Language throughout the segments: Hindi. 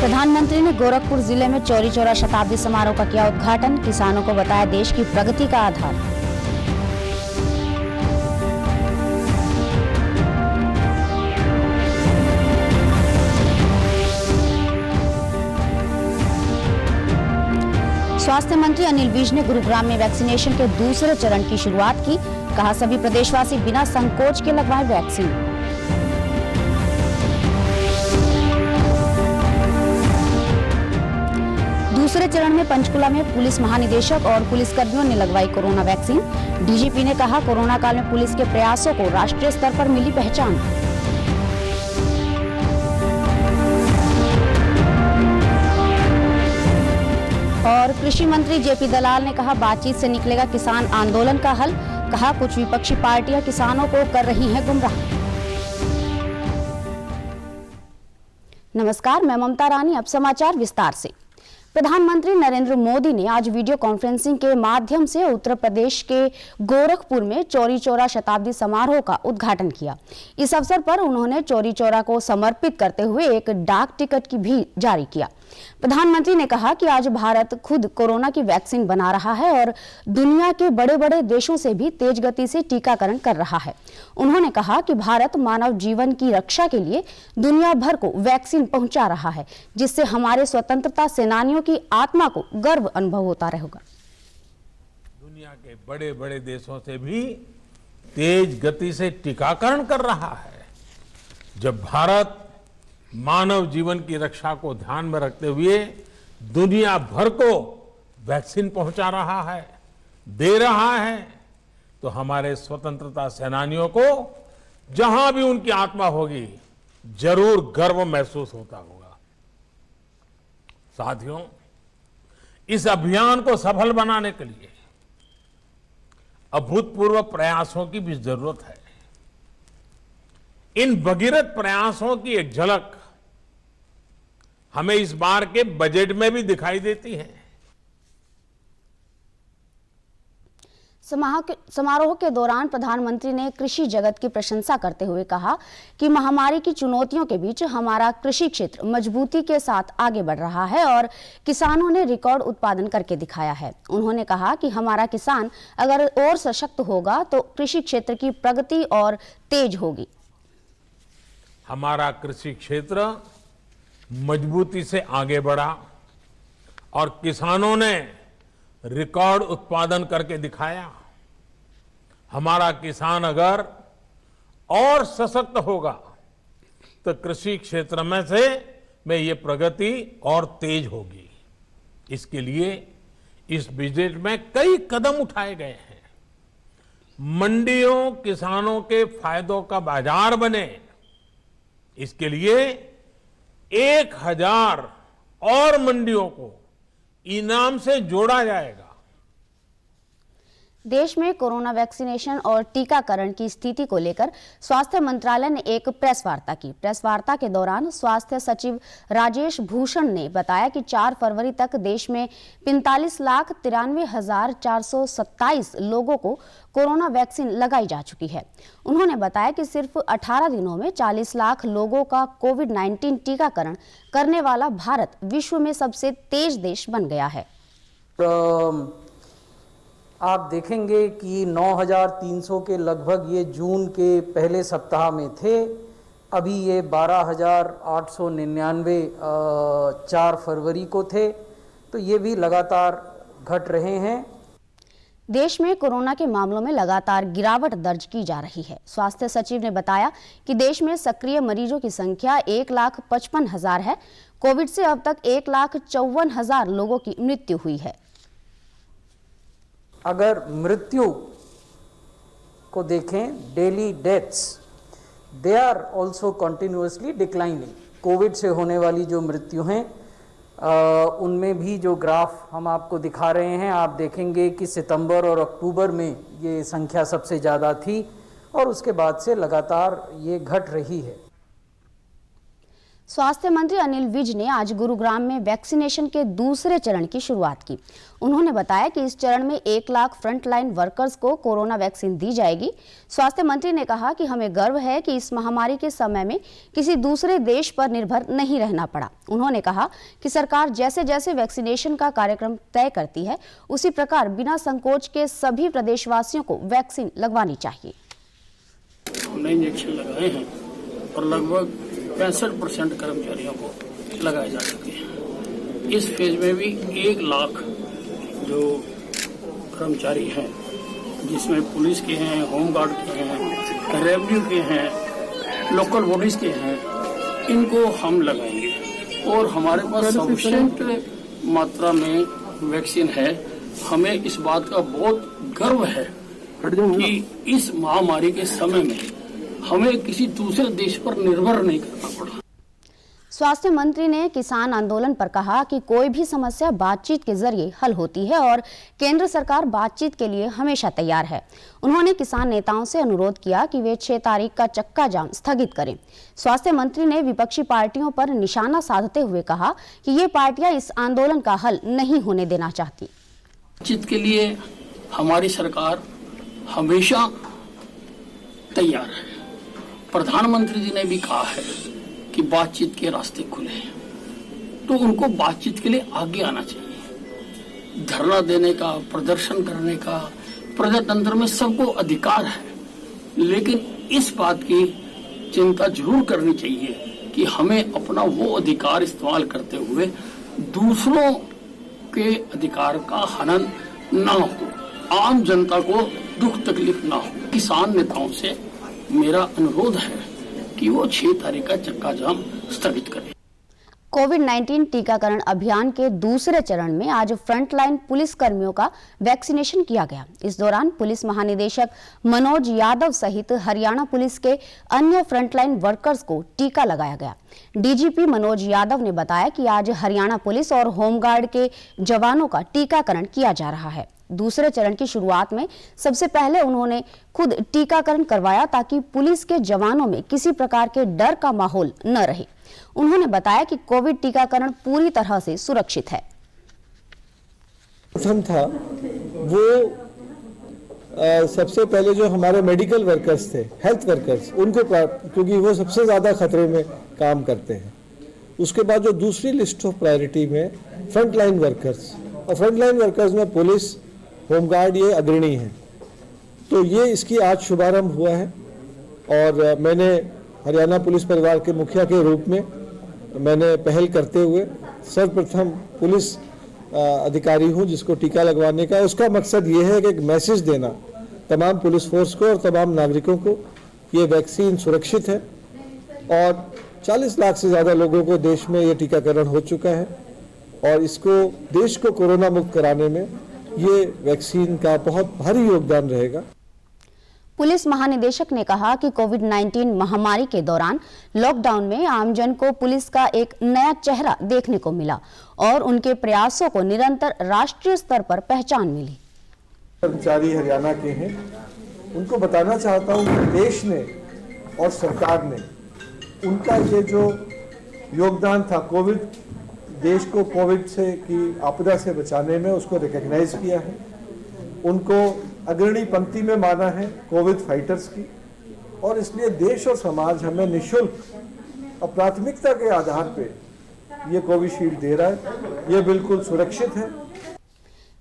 प्रधानमंत्री ने गोरखपुर जिले में चौरी चौरा शताब्दी समारोह का किया उद्घाटन। किसानों को बताया देश की प्रगति का आधार। स्वास्थ्य मंत्री अनिल विज ने गुरुग्राम में वैक्सीनेशन के दूसरे चरण की शुरुआत की। कहा सभी प्रदेशवासी बिना संकोच के लगवाएं वैक्सीन। दूसरे चरण में पंचकुला में पुलिस महानिदेशक और पुलिसकर्मियों ने लगवाई कोरोना वैक्सीन। डीजीपी ने कहा कोरोना काल में पुलिस के प्रयासों को राष्ट्रीय स्तर पर मिली पहचान। और कृषि मंत्री जेपी दलाल ने कहा बातचीत से निकलेगा किसान आंदोलन का हल। कहा कुछ विपक्षी पार्टियां किसानों को कर रही हैं गुमराह। नमस्कार, मैं ममता रानी। अब समाचार विस्तार से। प्रधानमंत्री नरेंद्र मोदी ने आज वीडियो कॉन्फ्रेंसिंग के माध्यम से उत्तर प्रदेश के गोरखपुर में चौरी चौरा शताब्दी समारोह का उद्घाटन किया। इस अवसर पर उन्होंने चौरी चौरा को समर्पित करते हुए एक डाक टिकट की भी जारी किया। प्रधानमंत्री ने कहा कि आज भारत खुद कोरोना की वैक्सीन बना रहा है और दुनिया के बड़े बड़े देशों से भी तेज गति से टीकाकरण कर रहा है। उन्होंने कहा कि भारत मानव जीवन की रक्षा के लिए दुनिया भर को वैक्सीन पहुंचा रहा है, जिससे हमारे स्वतंत्रता सेनानियों की आत्मा को गर्व अनुभव होता रहेगा। दुनिया के बड़े बड़े देशों से भी तेज गति से टीकाकरण कर रहा है। जब भारत मानव जीवन की रक्षा को ध्यान में रखते हुए दुनिया भर को वैक्सीन पहुंचा रहा है, दे रहा है, तो हमारे स्वतंत्रता सेनानियों को जहां भी उनकी आत्मा होगी जरूर गर्व महसूस होता होगा। साथियों, इस अभियान को सफल बनाने के लिए अभूतपूर्व प्रयासों की भी जरूरत है। इन भगीरथ प्रयासों की एक झलक हमें इस बार के बजट में भी दिखाई देती है। समारोह के दौरान प्रधानमंत्री ने कृषि जगत की प्रशंसा करते हुए कहा कि महामारी की चुनौतियों के बीच हमारा कृषि क्षेत्र मजबूती के साथ आगे बढ़ रहा है और किसानों ने रिकॉर्ड उत्पादन करके दिखाया है। उन्होंने कहा कि हमारा किसान अगर और सशक्त होगा तो कृषि क्षेत्र की प्रगति और तेज होगी। हमारा कृषि क्षेत्र मजबूती से आगे बढ़ा और किसानों ने रिकॉर्ड उत्पादन करके दिखाया। हमारा किसान अगर और सशक्त होगा तो कृषि क्षेत्र में ये प्रगति और तेज होगी। इसके लिए इस बजट में कई कदम उठाए गए हैं। मंडियों किसानों के फायदों का बाजार बने, इसके लिए 1000 और मंडियों को इनाम से जोड़ा जाएगा। देश में कोरोना वैक्सीनेशन और टीकाकरण की स्थिति को लेकर स्वास्थ्य मंत्रालय ने एक प्रेस वार्ता की। प्रेस वार्ता के दौरान स्वास्थ्य सचिव राजेश भूषण ने बताया कि 4 फरवरी तक देश में 45,93,427 लोगों को कोरोना वैक्सीन लगाई जा चुकी है। उन्होंने बताया कि सिर्फ 18 दिनों में 40 लाख लोगों का कोविड-19 टीकाकरण करने वाला भारत विश्व में सबसे तेज देश बन गया है। आप देखेंगे कि 9,300 के लगभग ये जून के पहले सप्ताह में थे। अभी ये 12,899 4 फरवरी को थे, तो ये भी लगातार घट रहे हैं। देश में कोरोना के मामलों में लगातार गिरावट दर्ज की जा रही है। स्वास्थ्य सचिव ने बताया कि देश में सक्रिय मरीजों की संख्या 1,55,000 है। कोविड से अब तक 1,54,000 लोगों की मृत्यु हुई है। अगर मृत्यु को देखें, daily deaths, they are also continuously declining. Covid से होने वाली जो मृत्यु हैं उनमें भी जो ग्राफ हम आपको दिखा रहे हैं, आप देखेंगे कि सितंबर और अक्टूबर में ये संख्या सबसे ज़्यादा थी और उसके बाद से लगातार ये घट रही है। स्वास्थ्य मंत्री अनिल विज ने आज गुरुग्राम में वैक्सीनेशन के दूसरे चरण की शुरुआत की। उन्होंने बताया कि इस चरण में 1 लाख फ्रंटलाइन वर्कर्स को कोरोना वैक्सीन दी जाएगी। स्वास्थ्य मंत्री ने कहा कि हमें गर्व है कि इस महामारी के समय में किसी दूसरे देश पर निर्भर नहीं रहना पड़ा। उन्होंने कहा कि सरकार जैसे जैसे वैक्सीनेशन का कार्यक्रम तय करती है, उसी प्रकार बिना संकोच के सभी प्रदेशवासियों को वैक्सीन लगवानी चाहिए। हमने इंजेक्शन लगाए हैं और लगभग 65% कर्मचारियों को लगाए जा चुके हैं। इस फेज में भी 1 लाख जो कर्मचारी हैं, जिसमें पुलिस के हैं, होमगार्ड के हैं, रेवेन्यू के हैं, लोकल बॉडीज के हैं, इनको हम लगाएंगे और हमारे पास सफिशिएंट मात्रा में वैक्सीन है। हमें इस बात का बहुत गर्व है कि इस महामारी के समय में हमें किसी दूसरे देश पर निर्भर नहीं करना पड़ा। स्वास्थ्य मंत्री ने किसान आंदोलन पर कहा कि कोई भी समस्या बातचीत के जरिए हल होती है और केंद्र सरकार बातचीत के लिए हमेशा तैयार है। उन्होंने किसान नेताओं से अनुरोध किया कि वे 6 तारीख का चक्का जाम स्थगित करें। स्वास्थ्य मंत्री ने विपक्षी पार्टियों पर निशाना साधते हुए कहा कि ये पार्टियां इस आंदोलन का हल नहीं होने देना चाहती। बातचीत के लिए हमारी सरकार हमेशा तैयार है। प्रधानमंत्री जी ने भी कहा है कि बातचीत के रास्ते खुले हैं, तो उनको बातचीत के लिए आगे आना चाहिए। धरना देने का, प्रदर्शन करने का प्रजातंत्र में सबको अधिकार है, लेकिन इस बात की चिंता जरूर करनी चाहिए कि हमें अपना वो अधिकार इस्तेमाल करते हुए दूसरों के अधिकार का हनन न हो, आम जनता को दुख तकलीफ ना हो। किसान नेताओं से मेरा अनुरोध है कि वो 6 तारीख का चक्का जाम स्थगित करें। कोविड-19 टीकाकरण अभियान के दूसरे चरण में आज फ्रंटलाइन पुलिस कर्मियों का वैक्सीनेशन किया गया। इस दौरान पुलिस महानिदेशक मनोज यादव सहित हरियाणा पुलिस के अन्य फ्रंटलाइन वर्कर्स को टीका लगाया गया। डीजीपी मनोज यादव ने बताया कि आज हरियाणा पुलिस और होमगार्ड के जवानों का टीकाकरण किया जा रहा है। दूसरे चरण की शुरुआत में सबसे पहले उन्होंने खुद टीकाकरण करवाया ताकि पुलिस के जवानों में किसी प्रकार के डर का माहौल न रहे। उन्होंने बताया कि कोविड टीकाकरण पूरी तरह से सुरक्षित है। प्रथम था वो सबसे पहले जो हमारे मेडिकल वर्कर्स थे, हेल्थ वर्कर्स, उनको क्योंकि वो सबसे ज़्यादा खतरे में काम करते हैं। उसके बाद जो दूसरी लिस्ट ऑफ प्रायोरिटी में फ्रंटलाइन वर्कर्स, और फ्रंटलाइन वर्कर्स में पुलिस, होमगार्ड ये अग्रणी हैं। तो ये इसकी आज शुभारंभ हुआ है और मैंने हरियाणा पुलिस परिवार के मुखिया के रूप में मैंने पहल करते हुए सर्वप्रथम पुलिस अधिकारी हूँ जिसको टीका लगवाने का। उसका मकसद ये है कि एक मैसेज देना तमाम पुलिस फोर्स को और तमाम नागरिकों को ये वैक्सीन सुरक्षित है और 40 लाख से ज़्यादा लोगों को देश में ये टीकाकरण हो चुका है और इसको देश को कोरोना मुक्त कराने में ये वैक्सीन का बहुत भारी योगदान रहेगा। पुलिस महानिदेशक ने कहा कि कोविड-19 महामारी के दौरान लॉकडाउन में आमजन को पुलिस का एक नया चेहरा देखने को मिला और उनके प्रयासों को निरंतर राष्ट्रीय स्तर पर पहचान मिली। कर्मचारी हरियाणा के हैं, उनको बताना चाहता हूँ कि देश ने और सरकार ने उनका ये जो योगदान था देश को कोविड से की आपदा से बचाने में, उसको रिकॉग्नाइज किया है। उनको अग्रणी पंक्ति में माना है कोविड फाइटर्स की, और इसलिए देश और समाज हमें निःशुल्क और प्राथमिकता के आधार पे ये कोविशील्ड दे रहा है। ये बिल्कुल सुरक्षित है।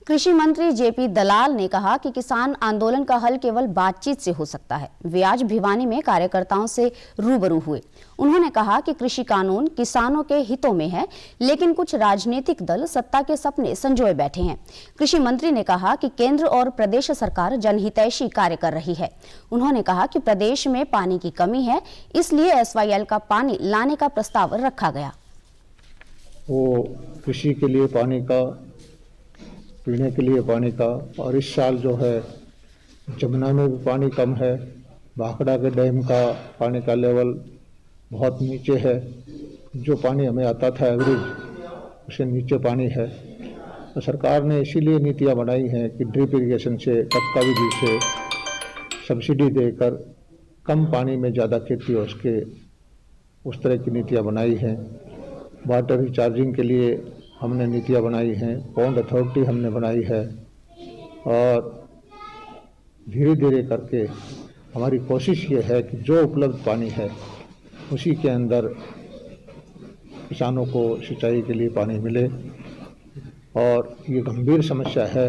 कृषि मंत्री जेपी दलाल ने कहा कि किसान आंदोलन का हल केवल बातचीत से हो सकता है। वे आज भिवानी में कार्यकर्ताओं से रूबरू हुए। उन्होंने कहा कि कृषि कानून किसानों के हितों में है, लेकिन कुछ राजनीतिक दल सत्ता के सपने संजोए बैठे हैं। कृषि मंत्री ने कहा कि केंद्र और प्रदेश सरकार जनहितैषी कार्य कर रही है। उन्होंने कहा कि प्रदेश में पानी की कमी है, इसलिए SYL का पानी लाने का प्रस्ताव रखा गया। वो कृषि के लिए पानी का, पीने के लिए पानी का, और इस साल जो है जमुना में भी पानी कम है। भाखड़ा के डैम का पानी का लेवल बहुत नीचे है। जो पानी हमें आता था एवरेज, उससे नीचे पानी है। तो सरकार ने इसीलिए नीतियाँ बनाई हैं कि ड्रिप इरिगेशन से, टपका विधि से सब्सिडी देकर कम पानी में ज़्यादा खेती हो सके, उस तरह की नीतियाँ बनाई हैं। वाटर रिचार्जिंग के लिए हमने नीतियाँ बनाई हैं, पॉन्ड अथॉरिटी हमने बनाई है, और धीरे धीरे करके हमारी कोशिश ये है कि जो उपलब्ध पानी है उसी के अंदर किसानों को सिंचाई के लिए पानी मिले। और ये गंभीर समस्या है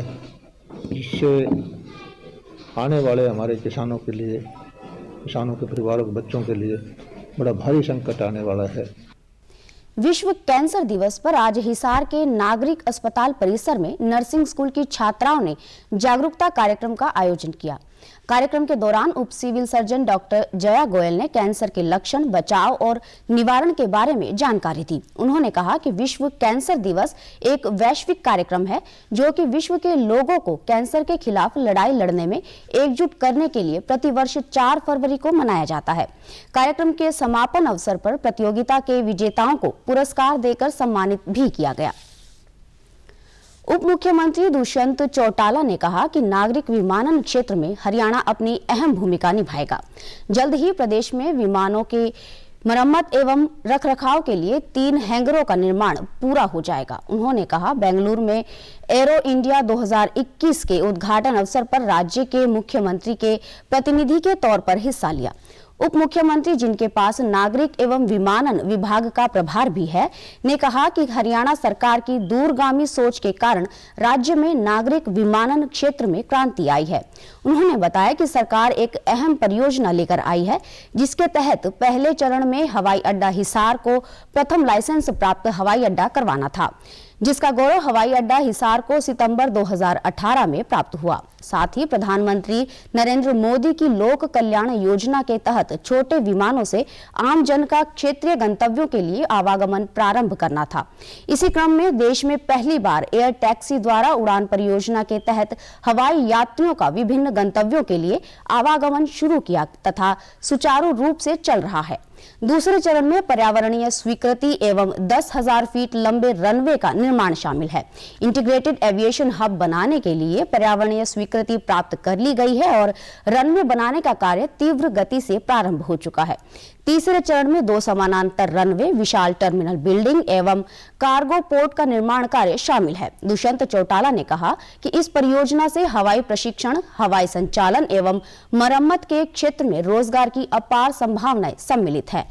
जिससे आने वाले हमारे किसानों के लिए, किसानों के परिवारों के बच्चों के लिए बड़ा भारी संकट आने वाला है। विश्व कैंसर दिवस पर आज हिसार के नागरिक अस्पताल परिसर में नर्सिंग स्कूल की छात्राओं ने जागरूकता कार्यक्रम का आयोजन किया। कार्यक्रम के दौरान उप civil surgeon doctor Jaya Goyal ने कैंसर के लक्षण, बचाव और निवारण के बारे में जानकारी दी। उन्होंने कहा कि विश्व कैंसर दिवस एक वैश्विक कार्यक्रम है जो कि विश्व के लोगों को कैंसर के खिलाफ लड़ाई लड़ने में एकजुट करने के लिए प्रतिवर्ष 4 फरवरी को मनाया जाता है। कार्यक्रम के समापन अवसर पर प्रतियोगिता के विजेताओं को पुरस्कार देकर सम्मानित भी किया गया। उप मुख्यमंत्री दुष्यंत चौटाला ने कहा कि नागरिक विमानन क्षेत्र में हरियाणा अपनी अहम भूमिका निभाएगा। जल्द ही प्रदेश में विमानों के मरम्मत एवं रखरखाव के लिए 3 हैंगरों का निर्माण पूरा हो जाएगा। उन्होंने कहा, बेंगलुरु में एरो इंडिया 2021 के उद्घाटन अवसर पर राज्य के मुख्यमंत्री के प्रतिनिधि के तौर पर हिस्सा लिया। उप मुख्यमंत्री, जिनके पास नागरिक एवं विमानन विभाग का प्रभार भी है, ने कहा कि हरियाणा सरकार की दूरगामी सोच के कारण राज्य में नागरिक विमानन क्षेत्र में क्रांति आई है। उन्होंने बताया कि सरकार एक अहम परियोजना लेकर आई है जिसके तहत पहले चरण में हवाई अड्डा हिसार को प्रथम लाइसेंस प्राप्त हवाई अड्डा करवाना था, जिसका गौरव हवाई अड्डा हिसार को सितंबर 2018 में प्राप्त हुआ। साथ ही प्रधानमंत्री नरेंद्र मोदी की लोक कल्याण योजना के तहत छोटे विमानों से आम जन का क्षेत्रीय गंतव्यों के लिए आवागमन प्रारंभ करना था। इसी क्रम में देश में पहली बार एयर टैक्सी द्वारा उड़ान परियोजना के तहत हवाई यात्रियों का विभिन्न गंतव्यों के लिए आवागमन शुरू किया तथा सुचारू रूप से चल रहा है। दूसरे चरण में पर्यावरणीय स्वीकृति एवं 10,000 फीट लंबे रनवे का निर्माण शामिल है। इंटीग्रेटेड एविएशन हब बनाने के लिए पर्यावरणीय स्वीकृति प्राप्त कर ली गई है और रनवे बनाने का कार्य तीव्र गति से प्रारंभ हो चुका है। तीसरे चरण में 2 समानांतर रनवे, विशाल टर्मिनल बिल्डिंग एवं कार्गो पोर्ट का निर्माण कार्य शामिल है। दुष्यंत चौटाला ने कहा कि इस परियोजना से हवाई प्रशिक्षण, हवाई संचालन एवं मरम्मत के क्षेत्र में रोजगार की अपार संभावनाएं सम्मिलित है।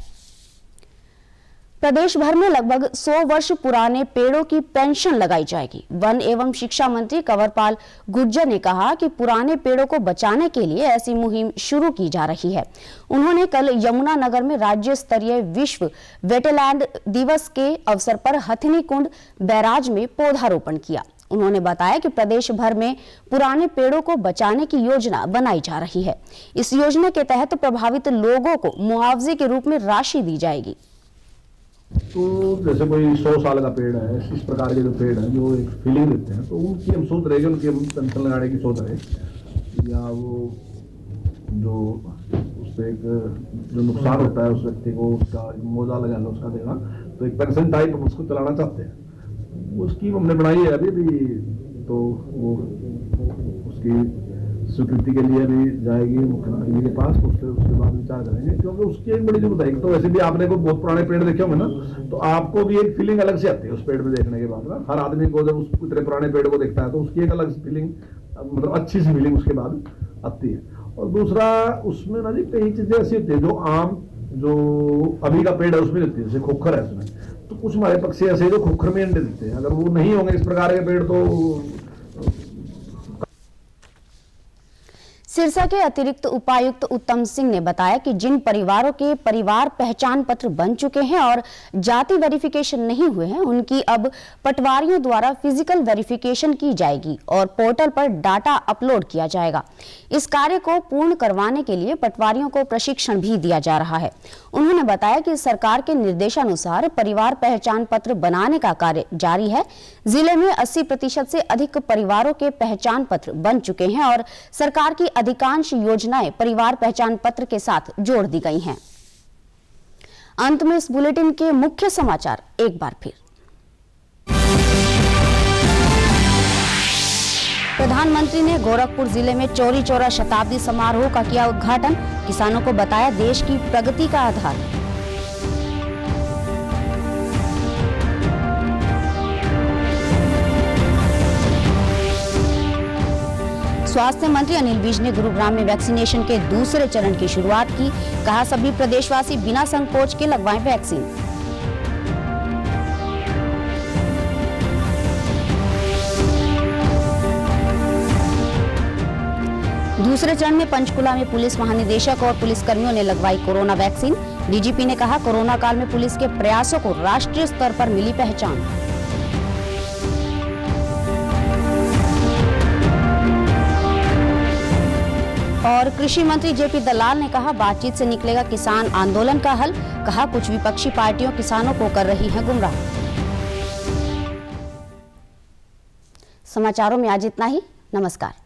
प्रदेश भर में लगभग 100 वर्ष पुराने पेड़ों की पेंशन लगाई जाएगी। वन एवं शिक्षा मंत्री कंवरपाल गुर्जर ने कहा कि पुराने पेड़ों को बचाने के लिए ऐसी मुहिम शुरू की जा रही है। उन्होंने कल यमुनानगर में राज्य स्तरीय विश्व वेटलैंड दिवस के अवसर पर हथिनी कुंड बैराज में पौधारोपण किया। उन्होंने बताया कि प्रदेश भर में पुराने पेड़ों को बचाने की योजना बनाई जा रही है। इस योजना के तहत प्रभावित लोगों को मुआवजे के रूप में राशि दी जाएगी। तो जैसे कोई 100 साल का पेड़ है, इस प्रकार के जो पेड़ हैं जो एक फीलिंग देते हैं, तो उनकी हम सोच रहे हैं कि उनकी हम पेंशन लगाने की सोच रहे हैं, या वो जो उस पर एक जो नुकसान होता है उस व्यक्ति को उसका मुआवजा लगाना, उसका देना, तो एक पेंशन टाइप हम उसको चलाना चाहते हैं। वो स्कीम हमने बनाई है अभी भी, तो वो उसकी स्वीकृति के लिए भी जाएगी मुख्यमंत्री के पास, उसके बाद विचार करेंगे, क्योंकि उसकी एक बड़ी जरूरत है। तो वैसे भी आपने को बहुत पुराने पेड़ देखे होंगे ना, तो आपको भी एक फीलिंग अलग से आती है उस पेड़ में देखने के बाद ना। हर आदमी को जब उस इतने पुराने पेड़ को देखता है तो उसकी एक अलग फीलिंग, मतलब अच्छी सी फीलिंग उसके बाद आती है। और दूसरा उसमें ना जी कई चीजें ऐसी होती है जो आम जो अभी का पेड़ है उसमें होती है, जैसे खोखर है उसमें, तो कुछ हमारे पक्षी ऐसे जो खोखर में अंडे देते हैं। अगर वो नहीं होंगे इस प्रकार के पेड़ तो सिरसा के अतिरिक्त उपायुक्त उत्तम सिंह ने बताया कि जिन परिवारों के परिवार पहचान पत्र बन चुके हैं और जाति वेरिफिकेशन नहीं हुए हैं, उनकी अब पटवारियों द्वारा फिजिकल वेरिफिकेशन की जाएगी और पोर्टल पर डाटा अपलोड किया जाएगा। इस कार्य को पूर्ण करवाने के लिए पटवारियों को प्रशिक्षण भी दिया जा रहा है। उन्होंने बताया कि सरकार के निर्देशानुसार परिवार पहचान पत्र बनाने का कार्य जारी है। जिले में 80% से अधिक परिवारों के पहचान पत्र बन चुके हैं और सरकार की अधिकांश योजनाएं परिवार पहचान पत्र के साथ जोड़ दी गई हैं। अंत में इस बुलेटिन के मुख्य समाचार एक बार फिर। प्रधानमंत्री ने गोरखपुर जिले में चौरी चौरा शताब्दी समारोह का किया उद्घाटन। किसानों को बताया देश की प्रगति का आधार। स्वास्थ्य मंत्री अनिल विज ने गुरुग्राम में वैक्सीनेशन के दूसरे चरण की शुरुआत की। कहा, सभी प्रदेशवासी बिना संकोच के लगवाएं वैक्सीन। दूसरे चरण में पंचकुला में पुलिस महानिदेशक और पुलिसकर्मियों ने लगवाई कोरोना वैक्सीन। डीजीपी ने कहा, कोरोना काल में पुलिस के प्रयासों को राष्ट्रीय स्तर पर मिली पहचान। और कृषि मंत्री जेपी दलाल ने कहा, बातचीत से निकलेगा किसान आंदोलन का हल। कहा, कुछ विपक्षी पार्टियों किसानों को कर रही हैं गुमराह। समाचारों में आज इतना ही। नमस्कार।